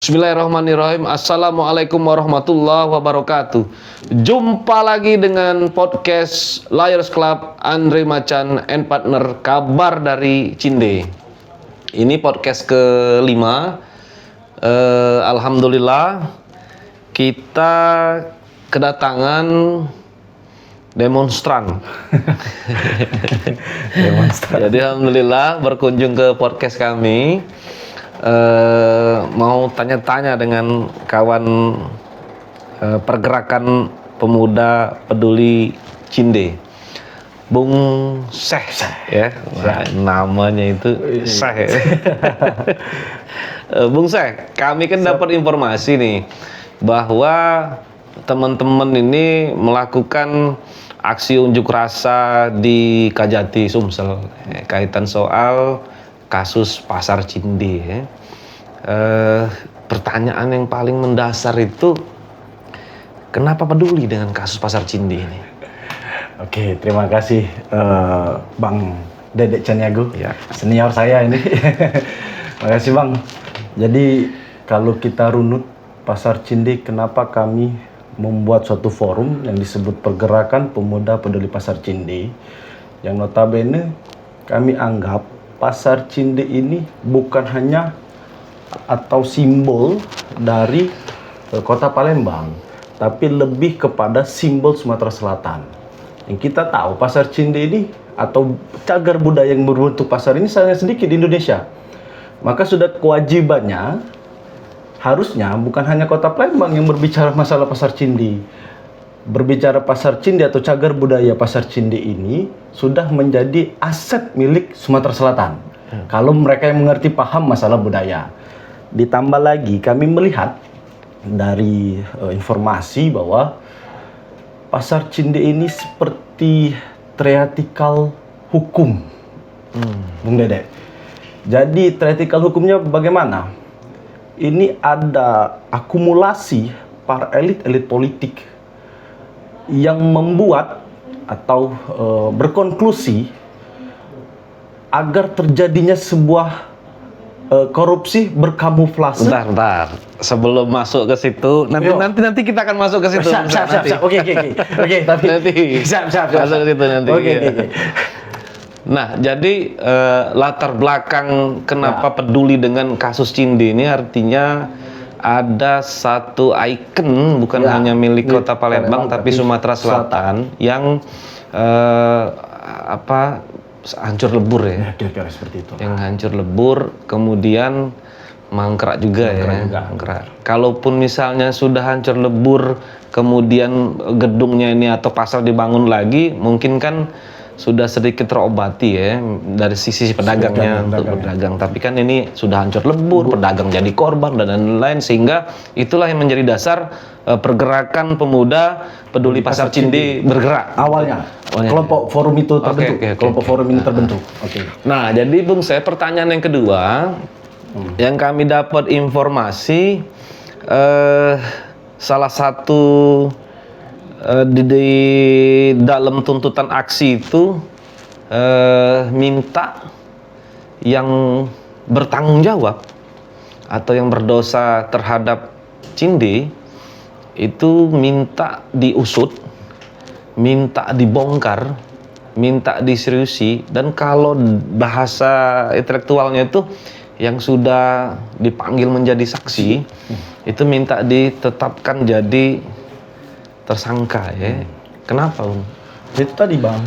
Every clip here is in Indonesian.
Bismillahirrahmanirrahim. Assalamualaikum warahmatullahi wabarakatuh. Jumpa lagi dengan podcast Liars Club, Andre Macan and Partner, kabar dari Cinde. Ini podcast kelima. Alhamdulillah kita kedatangan demonstran. Jadi alhamdulillah berkunjung ke podcast kami. Mau tanya-tanya dengan kawan pergerakan pemuda peduli Cinde, Bung Syekh ya, namanya itu Syekh. Bung Syekh, kami kan dapat informasi nih bahwa teman-teman ini melakukan aksi unjuk rasa di Kajati, Sumsel, kaitan soal kasus pasar Cinde ya. Pertanyaan yang paling mendasar itu, kenapa peduli dengan kasus pasar Cinde ini? Oke, terima kasih Bang Dedek Caniago, ya, senior saya ini. Terima kasih Bang. Jadi kalau kita runut pasar Cinde, kenapa kami membuat suatu forum yang disebut Pergerakan Pemuda Peduli Pasar Cinde, yang notabene kami anggap pasar Cinde ini bukan hanya atau simbol dari kota Palembang, tapi lebih kepada simbol Sumatera Selatan. Yang kita tahu pasar Cinde ini atau cagar budaya yang berbentuk pasar ini sangat sedikit di Indonesia. Maka sudah kewajibannya, harusnya bukan hanya kota Palembang yang berbicara masalah pasar Cinde. Berbicara pasar Cinde atau cagar budaya pasar Cinde ini sudah menjadi aset milik Sumatera Selatan. Kalau mereka yang mengerti paham masalah budaya. Ditambah lagi kami melihat dari informasi bahwa pasar Cinde ini seperti teoretikal hukum. Bung Dede. Jadi teoretikal hukumnya bagaimana? Ini ada akumulasi para elit-elit politik yang membuat atau berkonklusi agar terjadinya sebuah korupsi berkamuflase. Bentar. Sebelum masuk ke situ, nanti kita akan masuk ke situ. Siap. Oke. Tapi nanti. Siap. Masuk ke situ nanti. Oke. Nah, jadi latar belakang kenapa peduli dengan kasus Cinde ini artinya ada satu ikon bukan hanya milik kota Palembang tapi Sumatera Selatan yang hancur lebur ya. Kira-kira seperti itu. Yang hancur lebur, kemudian mangkrak juga. Mangkrak. Kalaupun misalnya sudah hancur lebur, kemudian gedungnya ini atau pasar dibangun lagi, mungkin kan sudah sedikit terobati ya dari sisi pedagangnya untuk berdagang. Tapi kan ini sudah hancur lebur, pedagang jadi korban dan lain-lain, sehingga itulah yang menjadi dasar pergerakan pemuda peduli pasar Cinde bergerak. Awalnya. Kelompok forum itu terbentuk. Kelompok forum ini terbentuk. Nah, jadi Bung, saya pertanyaan yang kedua, yang kami dapat informasi salah satu di dalam tuntutan aksi itu minta yang bertanggung jawab atau yang berdosa terhadap Cinde itu minta diusut, minta dibongkar, minta diseriusi, dan kalau bahasa intelektualnya itu yang sudah dipanggil menjadi saksi itu minta ditetapkan jadi tersangka ya. Kenapa, Bung? Itu tadi Bang,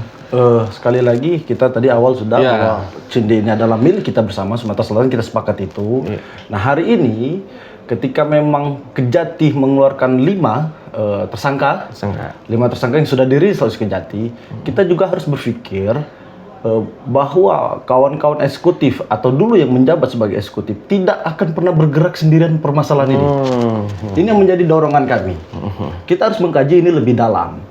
sekali lagi kita tadi awal sudah bahwa Cinde ini adalah milik kita bersama Sumatera Selatan, kita sepakat itu. Nah, hari ini ketika memang Kejati mengeluarkan 5 tersangka, 5 tersangka yang sudah dirilis oleh Kejati, kita juga harus berpikir bahwa kawan-kawan eksekutif atau dulu yang menjabat sebagai eksekutif tidak akan pernah bergerak sendirian permasalahan ini. Ini yang menjadi dorongan kami. Kita harus mengkaji ini lebih dalam.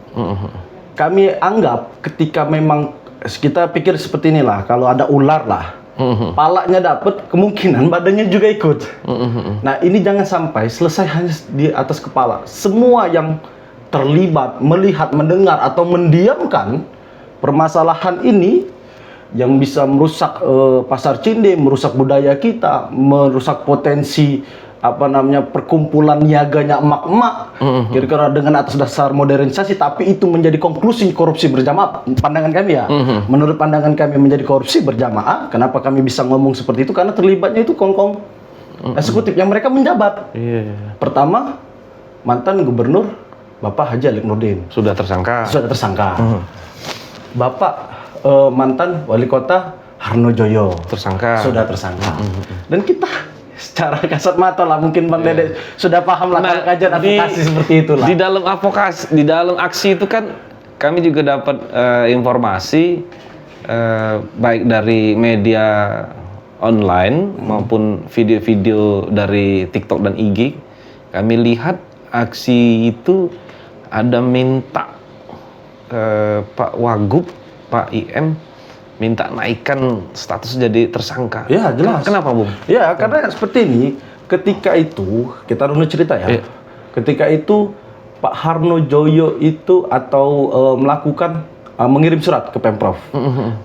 Kami anggap ketika memang kita pikir seperti inilah, kalau ada ular lah, palanya dapat, kemungkinan badannya juga ikut. Nah, ini jangan sampai selesai hanya di atas kepala. Semua yang terlibat, melihat, mendengar atau mendiamkan permasalahan ini yang bisa merusak pasar Cinde, merusak budaya kita, merusak potensi perkumpulan niaganya emak-emak, kira-kira dengan atas dasar modernisasi, tapi itu menjadi konklusi korupsi berjamaah. Pandangan kami ya, menurut pandangan kami menjadi korupsi berjamaah. Kenapa kami bisa ngomong seperti itu? Karena terlibatnya itu kongkong eksekutif yang mereka menjabat. Pertama, mantan gubernur Bapak Haji Alik Nurdin Sudah tersangka. Bapak mantan wali kota Harno Joyo sudah tersangka. Dan kita secara kasat mata lah, mungkin Bang Dede sudah paham lah kalau kajian advokasi seperti itulah. Di dalam aksi itu kan kami juga dapat informasi baik dari media online maupun video-video dari TikTok dan IG. Kami lihat aksi itu ada minta Pak Wagub, Pak IM minta naikkan status jadi tersangka. Ya, jelas. Kenapa, Bung? Ya, karena seperti ini, ketika itu, kita runut cerita ya. Ketika itu, Pak Harno Joyo itu melakukan, mengirim surat ke Pemprov.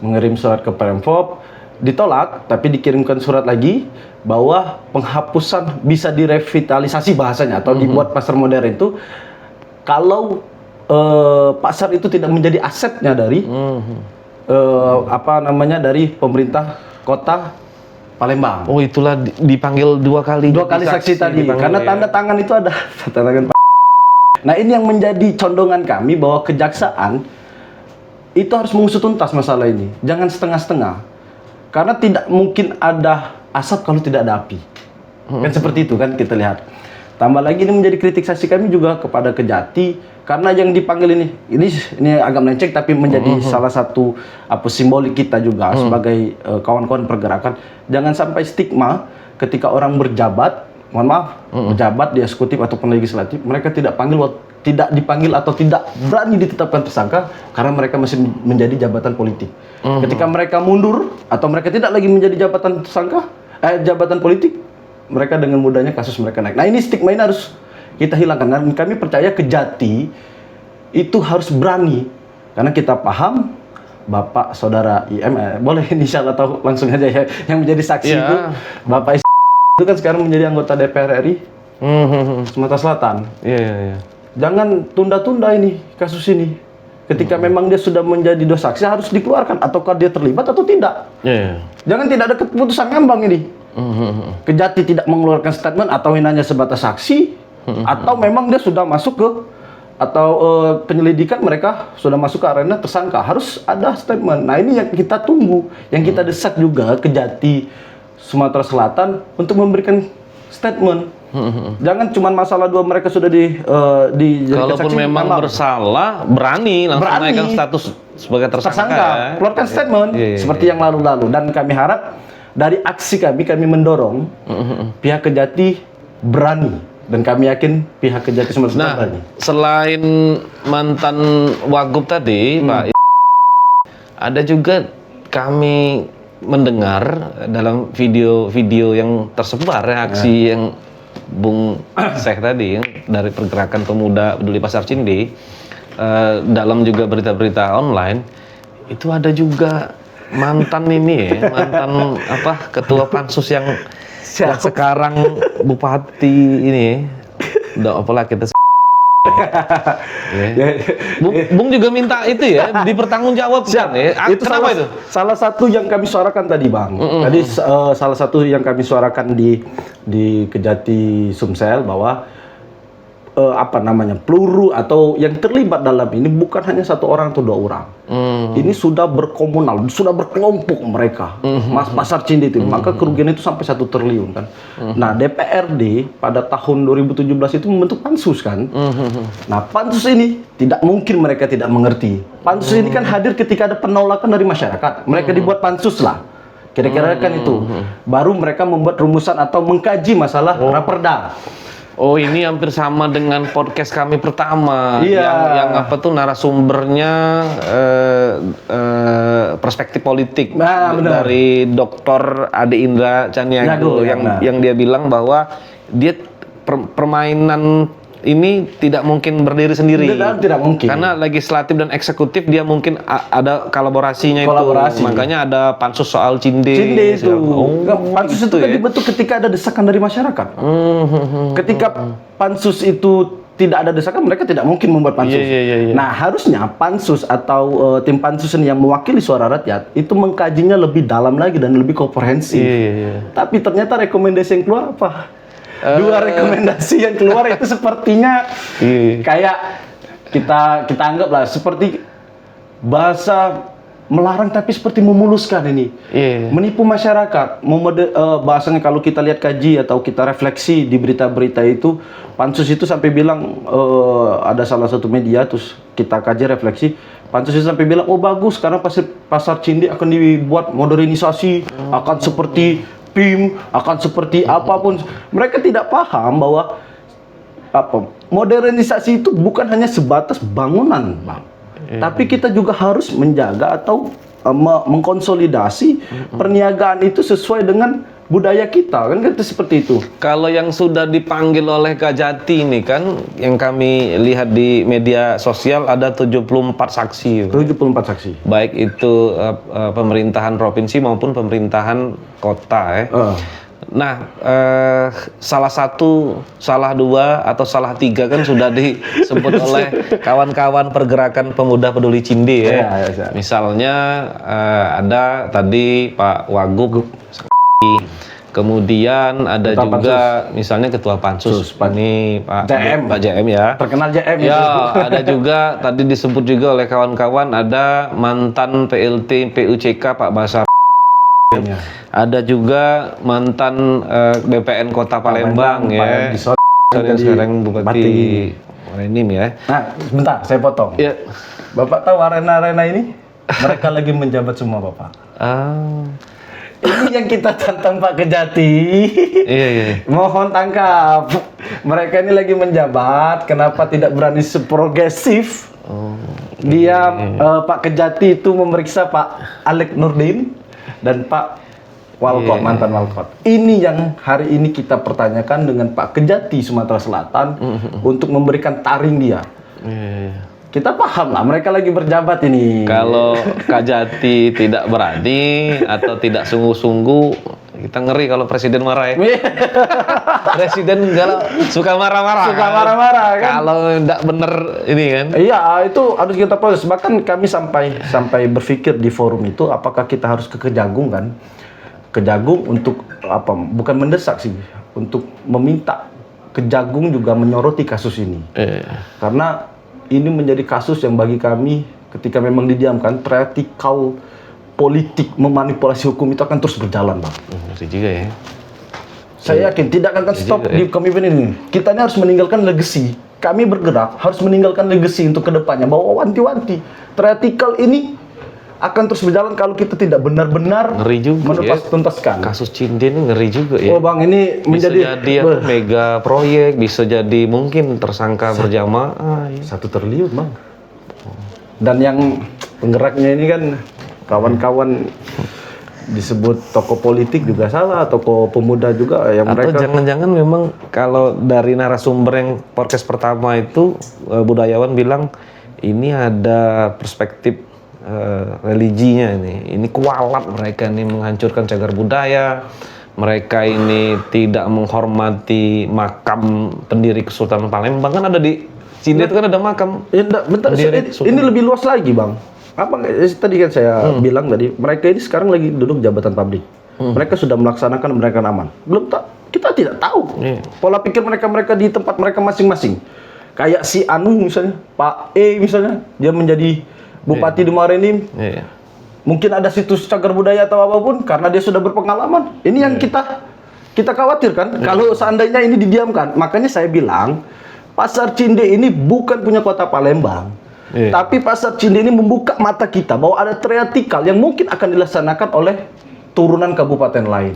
Mengirim surat ke Pemprov, ditolak, tapi dikirimkan surat lagi, bahwa penghapusan bisa direvitalisasi bahasanya, atau dibuat pasar modern itu, kalau pasar itu tidak menjadi asetnya dari dari pemerintah kota Palembang. Oh, itulah dipanggil dua kali saksi tadi, karena tanda tangan itu ada tanda tangan. Nah, ini yang menjadi condongan kami bahwa kejaksaan itu harus mengusut tuntas masalah ini, jangan setengah-setengah, karena tidak mungkin ada asap kalau tidak ada api. Kan seperti itu kan kita lihat. Tambah lagi ini menjadi kritik saksi kami juga kepada Kejati, karena yang dipanggil ini agak melenceng, tapi menjadi salah satu simbolik kita juga sebagai kawan-kawan pergerakan. Jangan sampai stigma ketika orang berjabat, mohon maaf, berjabat di eksekutif ataupun legislatif, mereka tidak dipanggil atau tidak berani ditetapkan tersangka karena mereka masih menjadi jabatan politik. Ketika mereka mundur atau mereka tidak lagi menjadi jabatan tersangka, jabatan politik, mereka dengan mudahnya kasus mereka naik. Nah, ini stigma ini harus kita hilangkan. Dan kami percaya Kejati itu harus berani, karena kita paham Bapak Saudara IM, boleh inisial atau langsung aja ya, yang menjadi saksi itu Bapak itu kan sekarang menjadi anggota DPR RI Sumatera Selatan. Jangan tunda-tunda ini kasus ini. Ketika memang dia sudah menjadi dua saksi, harus dikeluarkan, ataukah dia terlibat atau tidak. Jangan tidak ada keputusan ngambang ini. Kejati tidak mengeluarkan statement atau hanya sebatas saksi, atau memang dia sudah masuk ke penyelidikan, mereka sudah masuk ke arena tersangka, harus ada statement. Nah, ini yang kita tunggu, yang kita desak juga Kejati Sumatera Selatan untuk memberikan statement. Jangan cuma masalah dua mereka sudah kalaupun saksi, memang bersalah, berani langsung naikkan status sebagai tersangka. Keluarkan statement seperti yang lalu-lalu. Dan kami harap dari aksi kami mendorong pihak Kejati berani, dan kami yakin pihak Kejati Sumatera Selatan berani. Selain mantan Wagub tadi, Pak, ada juga kami mendengar dalam video-video yang tersebar aksi yang Bung Syekh tadi dari Pergerakan Pemuda Peduli Pasar Cinde, dalam juga berita-berita online itu ada juga mantan ketua pansus yang sekarang bupati ini, udah apalah kita. Bung juga minta itu ya dipertanggungjawabkan ya. Itu kenapa itu? Salah satu yang kami suarakan tadi, Bang. Tadi salah satu yang kami suarakan di Kejati Sumsel bahwa peluru atau yang terlibat dalam ini bukan hanya satu orang atau dua orang. Ini sudah berkomunal, sudah berkelompok mereka. Pasar Cinde itu, maka kerugian itu sampai 1 triliun kan. Nah, DPRD pada tahun 2017 itu membentuk pansus kan. Nah, pansus ini tidak mungkin mereka tidak mengerti. Pansus ini kan hadir ketika ada penolakan dari masyarakat. Mereka dibuat pansus lah. Kira-kira kan itu. Baru mereka membuat rumusan atau mengkaji masalah Raperda. Oh, ini hampir sama dengan podcast kami pertama, yang narasumbernya perspektif politik dari Dr. Ade Indra Caniago, yang dia bilang bahwa dia permainan ini tidak mungkin berdiri sendiri. Tidak mungkin. Karena legislatif dan eksekutif dia mungkin ada kolaborasinya itu. Makanya ada pansus soal Cinde. Cinde itu. Pansus itu kan dibentuk ketika ada desakan dari masyarakat. Ketika pansus itu tidak ada desakan, mereka tidak mungkin membuat pansus. Nah, harusnya pansus atau tim pansus yang mewakili suara rakyat itu mengkajinya lebih dalam lagi dan lebih komprehensif. Tapi ternyata rekomendasi yang keluar apa? Dua rekomendasi yang keluar itu sepertinya kayak kita anggaplah seperti bahasa melarang tapi seperti memuluskan ini, menipu masyarakat. Bahasanya kalau kita lihat kaji atau kita refleksi di berita-berita itu, pansus itu sampai bilang ada salah satu media terus kita kaji refleksi, pansus itu sampai bilang oh bagus karena pasar Cinde akan dibuat modernisasi, akan seperti PIM, akan seperti apapun. Mereka tidak paham bahwa modernisasi itu bukan hanya sebatas bangunan, Bang. Tapi kita juga harus menjaga atau mengkonsolidasi perniagaan itu sesuai dengan budaya kita, kan gitu, seperti itu. Kalau yang sudah dipanggil oleh Kajati ini kan, yang kami lihat di media sosial ada 74 saksi. 74 saksi. Baik itu pemerintahan provinsi maupun pemerintahan kota Nah, salah satu, salah dua, atau salah tiga kan sudah disebut oleh kawan-kawan pergerakan pemuda peduli Cinde Misalnya ada tadi Pak Wagub, kemudian ada ketua juga pansus. Misalnya ketua pansus, ini Pak JM ya. Terkenal JM ya. Ada juga tadi disebut juga oleh kawan-kawan ada mantan PLT PUCK Pak Basar. Ada juga mantan BPN Kota Palembang ya. Sekarang Bupati Renim ya. Nah, sebentar saya potong. Ya. Bapak tahu arena-arena ini? Mereka lagi menjabat semua, Bapak. Ini yang kita tantang Pak Kejati. Mohon tangkap. Mereka ini lagi menjabat, kenapa tidak berani seprogresif? Dia Pak Kejati itu memeriksa Pak Alek Nurdin dan Pak Walkot, mantan Walkot. Ini yang hari ini kita pertanyakan dengan Pak Kejati Sumatera Selatan untuk memberikan taring dia. Kita paham lah, mereka lagi berjabat ini. Kalau Kajati tidak berani atau tidak sungguh-sungguh, kita ngeri kalau presiden marah ya. Presiden suka marah-marah. Suka marah-marah kan. Kalau tidak benar ini kan. Iya, itu harus kita proses. Bahkan kami sampai berpikir di forum itu, apakah kita harus ke Kejagung kan? Kejagung untuk apa? Bukan mendesak sih, untuk meminta Kejagung juga menyoroti kasus ini. Karena ini menjadi kasus yang bagi kami ketika memang didiamkan, praktikal politik memanipulasi hukum itu akan terus berjalan, Bang. Itu juga ya. Saya yakin tidak akan stop di kepemimpinan ini. Kita ini harus meninggalkan legacy. Kami bergerak harus meninggalkan legacy untuk kedepannya. Bahwa wanti-wanti praktikal ini akan terus berjalan kalau kita tidak benar-benar tuntaskan. Kasus Cinde ini ngeri juga ya. Oh Bang, ini menjadi bisa jadi mega proyek, bisa jadi mungkin tersangka berjamaah. 1 triliun Bang. Dan yang penggeraknya ini kan kawan-kawan disebut tokoh politik juga salah, tokoh pemuda juga yang atau mereka. Jangan-jangan memang kalau dari narasumber yang podcast pertama itu budayawan bilang ini ada perspektif religinya ini kualat, mereka ini menghancurkan cagar budaya, mereka ini tidak menghormati makam pendiri Kesultanan Palembang. Kan ada di Cinde itu kan ada makam. Bentar, ini lebih luas lagi Bang. Apa tadi kan saya bilang tadi, mereka ini sekarang lagi duduk jabatan publik. Mereka sudah melaksanakan mereka aman. Kita tidak tahu pola pikir mereka di tempat mereka masing-masing. Kayak si Anu misalnya, Pak E misalnya, dia menjadi Bupati di Marenim, mungkin ada situs cagar budaya atau apapun karena dia sudah berpengalaman. Ini yang kita khawatirkan kalau seandainya ini didiamkan. Makanya saya bilang Pasar Cinde ini bukan punya Kota Palembang, tapi Pasar Cinde ini membuka mata kita bahwa ada teatrikal yang mungkin akan dilaksanakan oleh turunan kabupaten lain.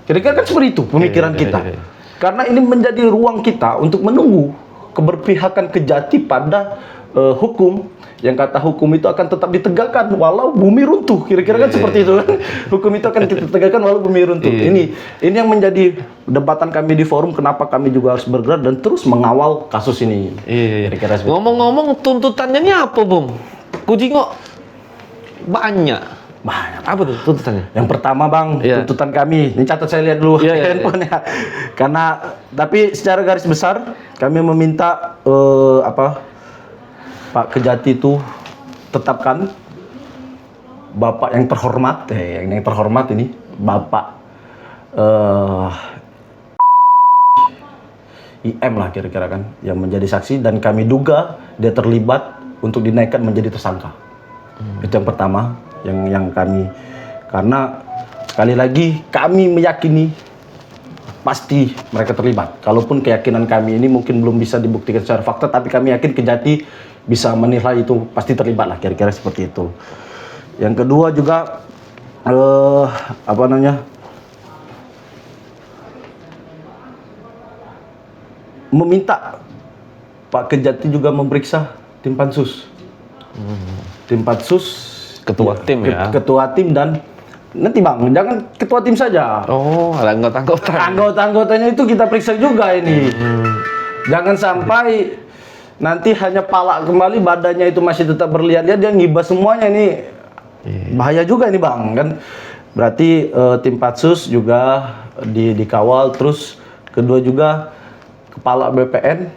Kira-kira kan seperti itu pemikiran kita. Karena ini menjadi ruang kita untuk menunggu keberpihakan Kejati pada hukum, yang kata hukum itu akan tetap ditegakkan walau bumi runtuh, kira-kira kan seperti itu kan. Hukum itu akan kita tegakkan walau bumi runtuh. Ini yang menjadi debatan kami di forum, kenapa kami juga harus bergerak dan terus mengawal kasus ini. Kira-kira seperti itu. Ngomong-ngomong, tuntutannya ini apa, Bung? Kujingo banyak. Apa tuh tuntutannya? Yang pertama Bang, tuntutan kami, ini catat saya lihat dulu handphonenya. Karena tapi secara garis besar kami meminta Pak Kejati itu tetapkan Bapak yang terhormat, yang terhormat ini Bapak IM lah kira-kira kan, yang menjadi saksi dan kami duga dia terlibat untuk dinaikkan menjadi tersangka. Itu yang pertama, yang kami, karena sekali lagi kami meyakini pasti mereka terlibat. Kalaupun keyakinan kami ini mungkin belum bisa dibuktikan secara fakta, tapi kami yakin Kejati bisa menilai itu pasti terlibat lah, kira-kira seperti itu. Yang kedua juga meminta Pak Kejati juga memeriksa tim pansus. Tim pansus, ketua tim ya. Ketua tim dan nanti Bang, jangan ketua tim saja. Oh, ada anggota-anggota. Anggota-anggotanya itu kita periksa juga ini. Jangan sampai nanti hanya pala kembali, badannya itu masih tetap berlihat-lihat, dia ngibas semuanya ini. Bahaya juga ini Bang, kan. Berarti tim pansus juga dikawal, terus kedua juga kepala BPN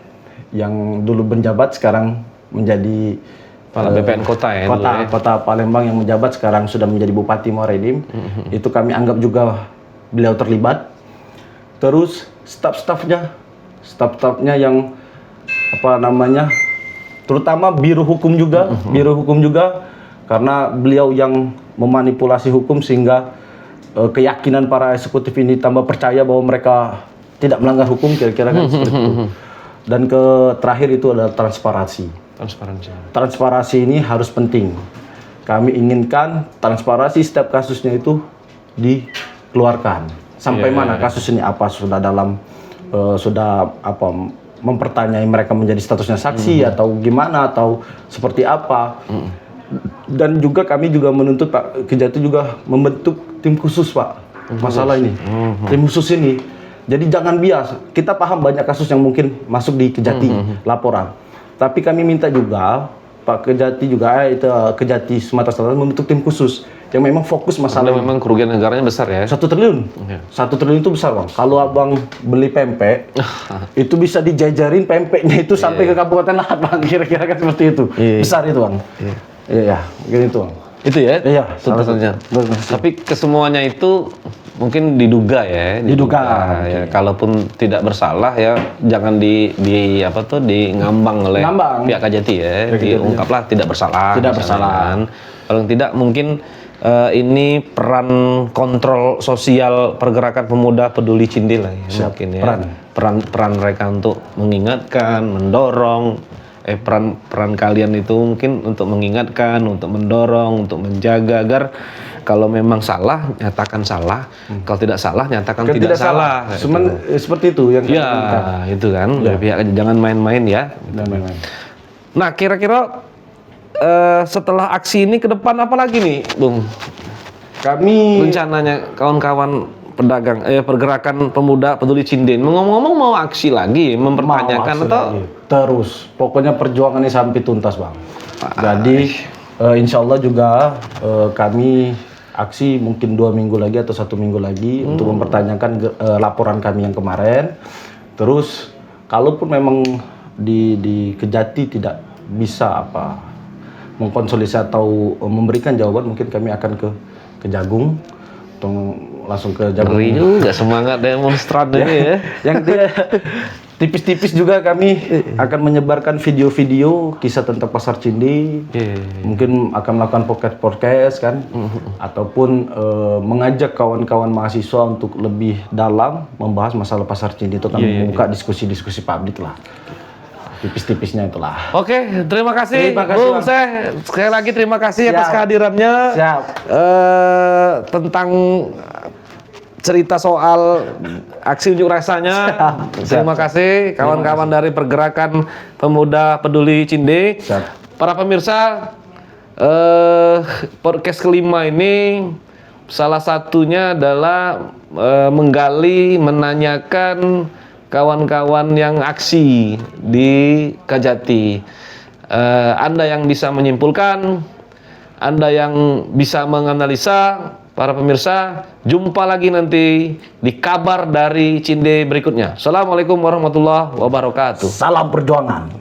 yang dulu menjabat sekarang menjadi kepala BPN kota ya. Kota Palembang yang menjabat sekarang sudah menjadi Bupati Muarredim. Itu kami anggap juga beliau terlibat. Terus staf-stafnya yang terutama biro hukum juga, karena beliau yang memanipulasi hukum sehingga keyakinan para eksekutif ini tambah percaya bahwa mereka tidak melanggar hukum, kira-kira kan seperti itu. Dan terakhir itu adalah transparansi. Transparansi ini harus penting. Kami inginkan transparansi setiap kasusnya itu dikeluarkan. Sampai mana kasus ini, apa sudah dalam mempertanyai mereka menjadi statusnya saksi atau gimana, atau seperti apa. Dan juga kami juga menuntut Pak Kejati juga membentuk tim khusus Pak, masalah ini. Tim khusus ini, jadi jangan bias. Kita paham banyak kasus yang mungkin masuk di Kejati laporan, tapi kami minta juga Pak Kejati juga Kejati Sumatera Selatan membentuk tim khusus yang memang fokus masalah. Memang kerugian negaranya besar ya. 1 triliun. 1 triliun itu besar Bang. Kalau Abang beli pempek, itu bisa dijajarin pempeknya itu sampai ke Kabupaten Lahat Bang. Kira-kira kan seperti itu. Besar itu Bang. Iya, gitu Bang. Itu ya? Iya, tuntutannya. Tapi kesemuanya itu mungkin diduga ya. Ya. Kalaupun tidak bersalah ya jangan ngambang oleh pihak Kejati ya. Diungkaplah tidak bersalah. Tidak bersalah. Kalau tidak mungkin ini peran kontrol sosial pergerakan pemuda peduli Cinde lah ya, mungkin ya. Peran mereka untuk mengingatkan, mendorong, peran kalian itu mungkin untuk mengingatkan, untuk mendorong, untuk menjaga agar kalau memang salah nyatakan salah, kalau tidak salah nyatakan tidak salah. Cuman seperti itu yang kita minta. Itu kan dari pihak jangan main-main ya. Nah, kira-kira setelah aksi ini ke depan apa lagi nih, Bung? Kami rencananya kawan-kawan pedagang pergerakan pemuda peduli Cinde ngomong-ngomong mau aksi lagi, mempertanyakan atau lagi. Terus pokoknya perjuangan ini sampai tuntas Bang. Jadi insya Allah juga kami aksi mungkin 2 minggu lagi atau 1 minggu lagi untuk mempertanyakan laporan kami yang kemarin. Terus kalaupun memang di Kejati tidak bisa mengkonsolidasi atau memberikan jawaban, mungkin kami akan ke Jagung atau langsung ke Jagung. Ngeri juga semangat demonstran ini ya. Yang tipis-tipis juga kami akan menyebarkan video-video kisah tentang pasar Cinde. Mungkin akan melakukan podcast kan, ataupun mengajak kawan-kawan mahasiswa untuk lebih dalam membahas masalah pasar Cinde itu, kan membuka diskusi-diskusi publik lah. Tipis-tipisnya itulah. Oke, terima kasih Bung. Saya sekali lagi terima kasih atas kehadirannya. Siap. Tentang cerita soal aksi unjuk rasanya. Terima kasih kawan-kawan dari Pergerakan Pemuda Peduli Cinde. Para pemirsa, podcast kelima ini salah satunya adalah menggali, menanyakan kawan-kawan yang aksi di Kajati. Anda yang bisa menyimpulkan, Anda yang bisa menganalisa, para pemirsa, jumpa lagi nanti di kabar dari Cinde berikutnya. Assalamualaikum warahmatullahi wabarakatuh. Salam perjuangan.